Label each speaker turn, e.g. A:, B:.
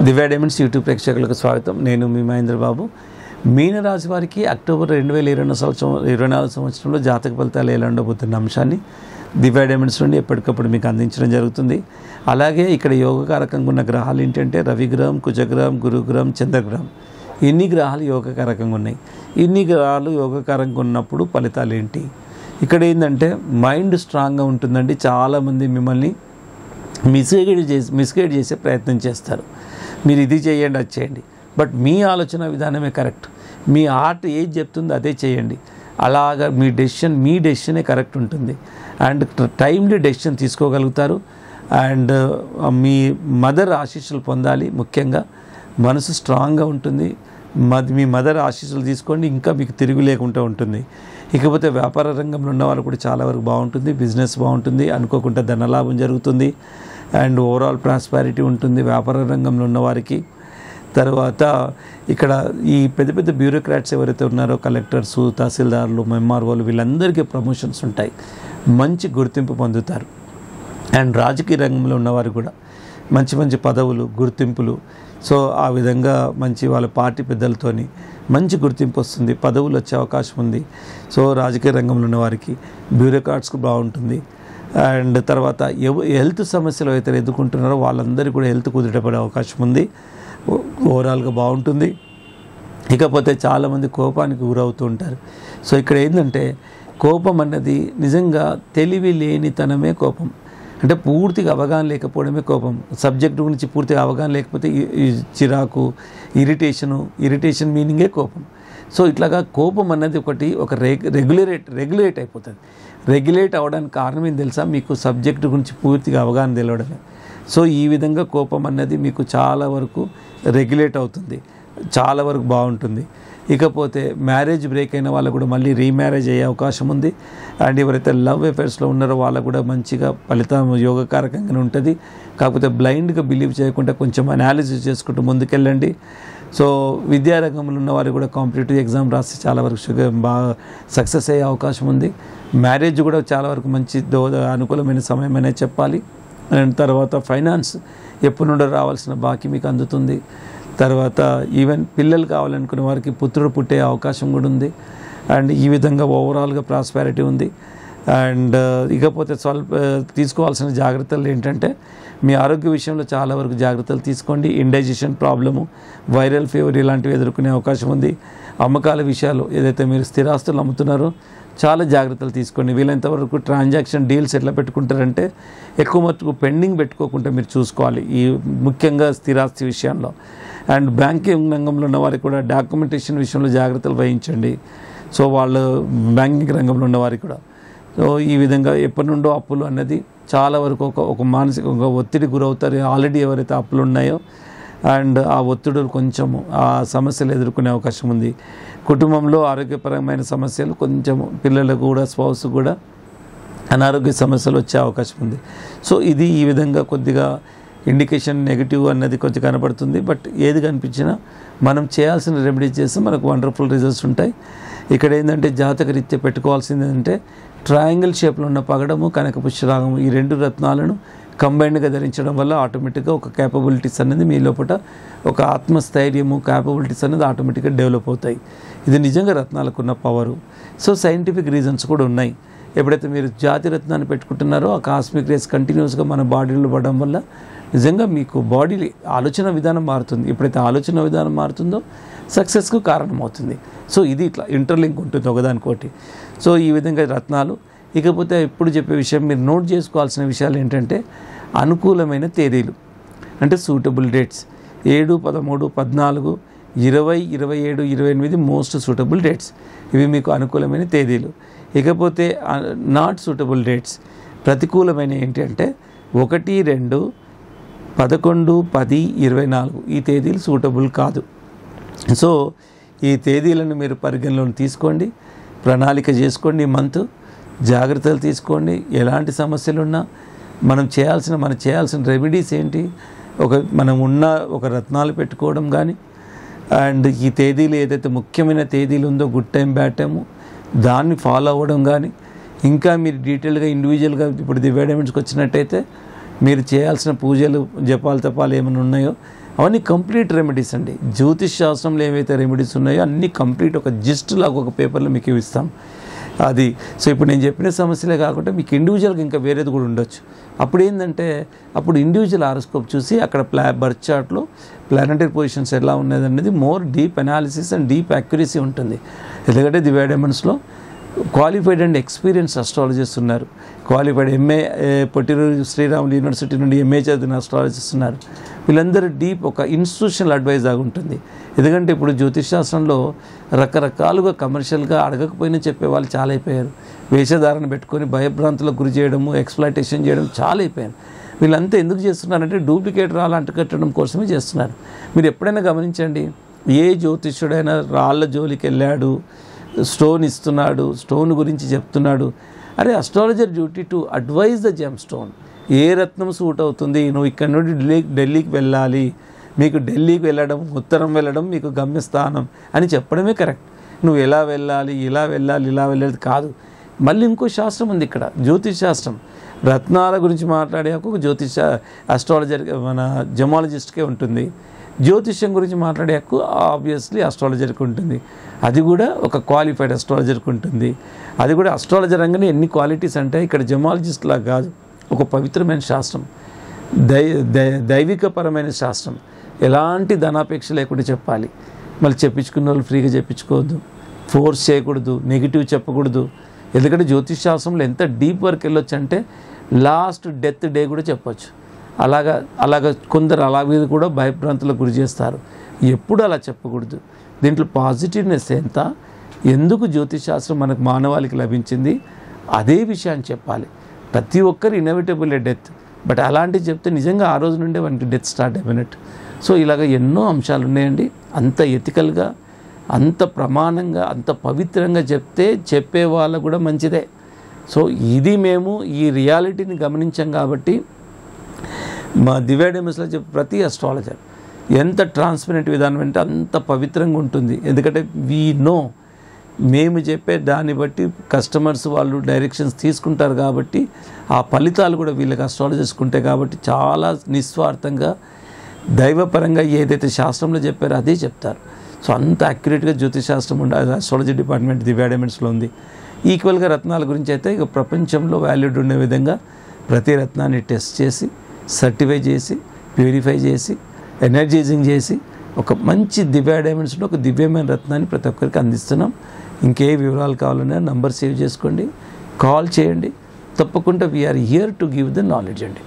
A: దివ్య diamonds YouTube ప్రేక్షకులకు స్వాగతం. నేను మీ మహేంద్ర బాబు. మీనరాశి వారికి అక్టోబర్ 2024 సంవత్సరంలో జాతక ఫలితాలు ఎలా ఉండబోతున్న అంశాన్ని దివ్య డైమండ్స్ నుండి ఎప్పటికప్పుడు మీకు అందించడం జరుగుతుంది. అలాగే ఇక్కడ యోగకారకంగా ఉన్న గ్రహాలు ఏంటంటే రవిగ్రహం, కుజగ్రహం, గురుగ్రహం, చంద్రగ్రహం. ఇన్ని గ్రహాలు యోగకారకంగా ఉన్నాయి. ఇన్ని గ్రహాలు యోగకారంగా ఉన్నప్పుడు ఫలితాలు ఏంటి? ఇక్కడ మైండ్ స్ట్రాంగ్గా ఉంటుందండి. చాలామంది మిమ్మల్ని మిస్గైడ్ చేసే ప్రయత్నం చేస్తారు. మీరు ఇది చేయండి, అది చేయండి, బట్ మీ ఆలోచన విధానమే కరెక్ట్. మీ హార్ట్ ఏది చెప్తుందో అదే చేయండి. అలాగా మీ డెసిషనే కరెక్ట్ ఉంటుంది. అండ్ టైమ్లీ డెసిషన్ తీసుకోగలుగుతారు. అండ్ మీ మదర్ ఆశీస్సులు పొందాలి. ముఖ్యంగా మనసు స్ట్రాంగ్గా ఉంటుంది. మీ మదర్ ఆశీస్సులు తీసుకోండి, ఇంకా మీకు తిరుగు లేకుండా ఉంటుంది. ఇకపోతే వ్యాపార రంగంలో ఉన్న వాళ్ళు కూడా చాలా వరకు బాగుంటుంది. బిజినెస్ బాగుంటుంది, అనుకోకుండా ధనలాభం జరుగుతుంది. అండ్ ఓవరాల్ ప్రాస్పారిటీ ఉంటుంది వ్యాపార రంగంలో ఉన్నవారికి. తర్వాత ఇక్కడ ఈ పెద్ద పెద్ద బ్యూరోక్రాట్స్ ఎవరైతే ఉన్నారో, కలెక్టర్స్, తహసీల్దారులు, ఎంఆర్ఓలు, వీళ్ళందరికీ ప్రమోషన్స్ ఉంటాయి, మంచి గుర్తింపు పొందుతారు. అండ్ రాజకీయ రంగంలో ఉన్నవారు కూడా మంచి మంచి పదవులు, గుర్తింపులు, సో ఆ విధంగా మంచి వాళ్ళ పార్టీ పెద్దలతోని మంచి గుర్తింపు వస్తుంది, పదవులు వచ్చే అవకాశం ఉంది. సో రాజకీయ రంగంలో ఉన్న వారికి, బ్యూరోక్రాట్స్కు బాగుంటుంది. అండ్ తర్వాత హెల్త్ సమస్యలు అయితే ఎదుర్కొంటున్నారో వాళ్ళందరికీ కూడా హెల్త్ కుదిరపడే అవకాశం ఉంది. ఓవరాల్గా బాగుంటుంది. ఇకపోతే చాలామంది కోపానికి గురవుతూ ఉంటారు. సో ఇక్కడ కోపం అన్నది నిజంగా తెలివి లేనితనమే కోపం. అంటే పూర్తిగా అవగాహన లేకపోవడమే కోపం. సబ్జెక్టు గురించి పూర్తిగా అవగాహన లేకపోతే చిరాకు, ఇరిటేషన్ మీనింగే కోపం. సో ఇట్లాగా కోపం అన్నది ఒక రెగ్యులేట్ అయిపోతుంది. రెగ్యులేట్ అవ్వడానికి కారణం ఏం తెలుసా? మీకు సబ్జెక్టు గురించి పూర్తిగా అవగాహన తెలియడమే. సో ఈ విధంగా కోపం అన్నది మీకు చాలా వరకు రెగ్యులేట్ అవుతుంది, చాలా వరకు బాగుంటుంది. ఇకపోతే మ్యారేజ్ బ్రేక్ అయిన వాళ్ళకు కూడా మళ్ళీ రీమ్యారేజ్ అయ్యే అవకాశం ఉంది. అండ్ ఎవరైతే లవ్ అఫేర్స్లో ఉన్నారో వాళ్ళకు కూడా మంచిగా ఫలితం యోగకారకంగానే ఉంటుంది. కాకపోతే బ్లైండ్గా బిలీవ్ చేయకుండా కొంచెం అనాలిసిస్ చేసుకుంటూ ముందుకెళ్ళండి. సో విద్యారంగంలో ఉన్న వారు కూడా కాంపిటేటివ్ ఎగ్జామ్ రాసి చాలా వరకు బాగా సక్సెస్ అయ్యే అవకాశం ఉంది. మ్యారేజ్ కూడా చాలా వరకు మంచి అనుకూలమైన సమయం అనే చెప్పాలి. అండ్ తర్వాత ఫైనాన్స్ ఎప్పటి నుండో రావాల్సిన బాకీ మీకు అందుతుంది. తర్వాత ఈవెన్ పిల్లలు కావాలనుకునే వారికి పుత్రుడు పుట్టే అవకాశం కూడా ఉంది. అండ్ ఈ విధంగా ఓవరాల్గా ప్రాస్పారిటీ ఉంది. అండ్ ఇకపోతే తీసుకోవాల్సిన జాగ్రత్తలు ఏంటంటే మీ ఆరోగ్య విషయంలో చాలా వరకు జాగ్రత్తలు తీసుకోండి. ఇండైజెషన్ ప్రాబ్లము, వైరల్ ఫీవర్ ఇలాంటివి ఎదుర్కొనే అవకాశం ఉంది. అమ్మకాల విషయాలు ఏదైతే మీరు స్థిరాస్తులు అమ్ముతున్నారో చాలా జాగ్రత్తలు తీసుకోండి. వీలైనంతవరకు ట్రాన్సాక్షన్ డీల్స్ ఎట్లా పెట్టుకుంటారంటే ఎక్కువ మట్టుకు పెండింగ్ పెట్టుకోకుండా మీరు చూసుకోవాలి, ఈ ముఖ్యంగా స్థిరాస్తి విషయంలో. అండ్ బ్యాంకింగ్ రంగంలో ఉన్న వారికి కూడా డాక్యుమెంటేషన్ విషయంలో జాగ్రత్తలు వహించండి. సో వాళ్ళు బ్యాంకింగ్ రంగంలో ఉన్నవారికి కూడా సో ఈ విధంగా ఎప్పటి నుండో అప్పులు అన్నది చాలా వరకు ఒక మానసిక ఒత్తిడి గురవుతారు. ఆల్రెడీ ఎవరైతే అప్పులు ఉన్నాయో అండ్ ఆ ఒత్తిడులు కొంచెము ఆ సమస్యలు ఎదుర్కొనే అవకాశం ఉంది. కుటుంబంలో ఆరోగ్యపరమైన సమస్యలు కొంచెము, పిల్లలకు కూడా, స్పౌస్ కూడా అనారోగ్య సమస్యలు వచ్చే అవకాశం ఉంది. సో ఇది ఈ విధంగా కొద్దిగా ఇండికేషన్ నెగిటివ్ అన్నది కొంచెం కనపడుతుంది. బట్ ఏది కనిపించినా మనం చేయాల్సిన రెమెడీస్ చేస్తే మనకు వండర్ఫుల్ రిజల్ట్స్ ఉంటాయి. ఇక్కడ జాతక రీత్యా పెట్టుకోవాల్సింది ట్రయాంగిల్ షేప్లో ఉన్న పగడము, కనకపుష్యరాగము, ఈ రెండు రత్నాలను కంబైన్డ్గా ధరించడం వల్ల ఆటోమేటిక్గా ఒక క్యాపబిలిటీస్ అనేది మీ లోపల ఒక ఆత్మస్థైర్యము, క్యాపబిలిటీస్ అనేది ఆటోమేటిక్గా డెవలప్ అవుతాయి. ఇది నిజంగా రత్నాలకు ఉన్న పవరు. సో సైంటిఫిక్ రీజన్స్ కూడా ఉన్నాయి. ఎప్పుడైతే మీరు జాతి రత్నాన్ని పెట్టుకుంటున్నారో ఆ కాస్మిక్ రేస్ కంటిన్యూస్గా మన బాడీలో పడడం వల్ల నిజంగా మీకు బాడీ ఆలోచన విధానం మారుతుంది. ఎప్పుడైతే ఆలోచన విధానం మారుతుందో సక్సెస్కు కారణమవుతుంది. సో ఇది ఇట్లా ఇంటర్లింక్ ఉంటుంది ఒకదానికోటి. సో ఈ విధంగా రత్నాలు. ఇకపోతే ఎప్పుడు చెప్పే విషయం, మీరు నోట్ చేసుకోవాల్సిన విషయాలు ఏంటంటే అనుకూలమైన తేదీలు, అంటే suitable dates 7, 13, 14, 20, 27, 28 most suitable dates. ఇవి మీకు అనుకూలమైన తేదీలు. ఇకపోతే నాట్ సూటబుల్ డేట్స్, ప్రతికూలమైన ఏంటి అంటే 1, 2, 11, 10, 24 ఈ తేదీలు సూటబుల్ కాదు. సో ఈ తేదీలను మీరు పరిగణలోకి తీసుకోండి, ప్రణాళిక చేసుకోండి, మంత్ జాగ్రత్తలు తీసుకోండి. ఎలాంటి సమస్యలు ఉన్నా మనం చేయాల్సిన రెమెడీస్ ఏంటి, మనం ఒక రత్నాలు పెట్టుకోవడం కానీ, అండ్ ఈ తేదీలు ఏదైతే ముఖ్యమైన తేదీలు ఉందో గుడ్ టైం బ్యాడ్ టైము దాన్ని ఫాలో అవ్వడం కానీ, ఇంకా మీరు డీటెయిల్గా ఇండివిజువల్గా ఇప్పుడు దివ్య డైమండ్స్కి వచ్చినట్టయితే మీరు చేయాల్సిన పూజలు, జపాలు, తపాలు ఏమైనా ఉన్నాయో అవన్నీ కంప్లీట్ రెమెడీస్ అండి. జ్యోతిష్ శాస్త్రంలో ఏవైతే రెమెడీస్ ఉన్నాయో అన్నీ కంప్లీట్ ఒక జిస్ట్ లాగా ఒక పేపర్లో మీకు ఇస్తాం అది. సో ఇప్పుడు నేను చెప్పిన సమస్యలే కాకుండా మీకు ఇండివిజువల్గా ఇంకా వేరేది కూడా ఉండొచ్చు. అప్పుడు ఏంటంటే అప్పుడు ఇండివిజువల్ హారోస్కోప్ చూసి అక్కడ బర్త్ చార్ట్లో ప్లానటరీ పొజిషన్స్ ఎలా ఉన్నది అనేది more deep analysis and deep accuracy ఉంటుంది. ఎందుకంటే దివ్య డైమండ్స్లో క్వాలిఫైడ్ అండ్ ఎక్స్పీరియన్స్ అస్ట్రాలజిస్ట్ ఉన్నారు. క్వాలిఫైడ్ ఎంఏ పొట్టిరూరు శ్రీరాములు యూనివర్సిటీ నుండి ఎంఏ చదివిన అస్ట్రాలజిస్ట్ ఉన్నారు. వీళ్ళందరూ డీప్ ఒక ఇన్స్టిట్యూషనల్ అడ్వైజ్ లాగా ఉంటుంది. ఎందుకంటే ఇప్పుడు జ్యోతిష్ శాస్త్రంలో రకరకాలుగా కమర్షియల్గా అడగకపోయినా చెప్పేవాళ్ళు చాలా అయిపోయారు. వేషధారణ పెట్టుకొని భయభ్రాంతులకు గురి చేయడము, ఎక్స్ప్లాయిటేషన్ చేయడం చాలా అయిపోయారు. వీళ్ళంతా ఎందుకు చేస్తున్నారంటే డూప్లికేట్ రాళ్ళు అంటకట్టడం కోసమే చేస్తున్నారు. మీరు ఎప్పుడైనా గమనించండి, ఏ జ్యోతిష్యుడైనా రాళ్ళ జోలికి వెళ్ళాడు, స్టోన్ ఇస్తున్నాడు, స్టోన్ గురించి చెప్తున్నాడు, అరే astrologer duty to advise the gem stone. ఏ రత్నం సూట్ అవుతుంది, నువ్వు ఇక్కడ నుండి ఢిల్లీకి వెళ్ళాలి, మీకు ఢిల్లీకి వెళ్ళడం, ఉత్తరం వెళ్ళడం మీకు గమ్యస్థానం అని చెప్పడమే కరెక్ట్. నువ్వు ఎలా వెళ్ళాలి, ఇలా వెళ్ళాలి, ఇలా వెళ్ళేది కాదు. మళ్ళీ ఇంకో శాస్త్రం ఉంది ఇక్కడ, జ్యోతిష్ శాస్త్రం. రత్నాల గురించి మాట్లాడే హక్కు జ్యోతిష అస్ట్రాలజర్ మన జమాలజిస్ట్కే ఉంటుంది. జ్యోతిష్యం గురించి మాట్లాడే హక్కు ఆబ్వియస్లీ అస్ట్రాలజర్కి ఉంటుంది. అది కూడా ఒక క్వాలిఫైడ్ అస్ట్రాలజర్కి ఉంటుంది. అది కూడా అస్ట్రాలజర్ అనగానే ఎన్ని క్వాలిటీస్ అంటే ఇక్కడ జమాలజిస్ట్లా కాదు, ఒక పవిత్రమైన శాస్త్రం, దైవికపరమైన శాస్త్రం. ఎలాంటి ధనాపేక్ష లేకుండా చెప్పాలి. మళ్ళీ చెప్పించుకున్న వాళ్ళు ఫ్రీగా చెప్పించుకోవద్దు, ఫోర్స్ చేయకూడదు, నెగిటివ్ చెప్పకూడదు. ఎందుకంటే జ్యోతిష్ శాస్త్రంలో ఎంత డీప్ వర్క్ వెళ్ళొచ్చు అంటే లాస్ట్ డెత్ డే కూడా చెప్పొచ్చు. అలాగా కొందరు అలాగే కూడా భయభ్రాంతులకు గురి చేస్తారు. ఎప్పుడు అలా చెప్పకూడదు. దీంట్లో పాజిటివ్నెస్ ఎంత, ఎందుకు జ్యోతిష్ శాస్త్రం మనకు మానవాళికి లభించింది అదే విషయాన్ని చెప్పాలి. ప్రతి ఒక్కరు ఇన్ఎవిటబుల్ డెత్, బట్ అలాంటివి చెప్తే నిజంగా ఆ రోజు నుండే మనకి డెత్ స్టార్ట్ అయిపోయినట్టు. సో ఇలాగ ఎన్నో అంశాలు ఉన్నాయండి. అంత ఎథికల్గా, అంత ప్రమాణంగా, అంత పవిత్రంగా చెప్తే చెప్పే వాళ్ళకు కూడా మంచిదే. సో ఇది మేము ఈ రియాలిటీని గమనించాం కాబట్టి మా దివ్య డైమండ్స్లో చెప్పే ప్రతి అస్ట్రాలజర్ ఎంత ట్రాన్స్పరెంట్ విధానం అంటే అంత పవిత్రంగా ఉంటుంది. ఎందుకంటే వీ నో, మేము చెప్పే దాన్ని బట్టి కస్టమర్స్ వాళ్ళు డైరెక్షన్స్ తీసుకుంటారు కాబట్టి ఆ ఫలితాలు కూడా వీళ్ళకి అస్ట్రాలజర్స్కి ఉంటాయి కాబట్టి చాలా నిస్వార్థంగా దైవపరంగా ఏదైతే శాస్త్రంలో చెప్పారో అదే చెప్తారు. సో అంత యాక్యురేట్గా జ్యోతిష్ శాస్త్రం ఉండాలి. అస్ట్రాలజీ డిపార్ట్మెంట్ దివ్య డైమండ్స్లో ఉంది. ఈక్వల్గా రత్నాల గురించి అయితే ఇక ప్రపంచంలో వాల్యూడ్ ఉండే విధంగా ప్రతి రత్నాన్ని టెస్ట్ చేసి, సర్టిఫై చేసి, ప్యూరిఫై చేసి, ఎనర్జైజింగ్ చేసి ఒక మంచి దివ్య డైమండ్స్లో ఒక దివ్యమైన రత్నాన్ని ప్రతి ఒక్కరికి అందిస్తున్నాం. ఇంకే వివరాలు కావాలన్నా నంబర్ సేవ్ చేసుకోండి, కాల్ చేయండి. తప్పకుండా we are here to give the knowledge అండి.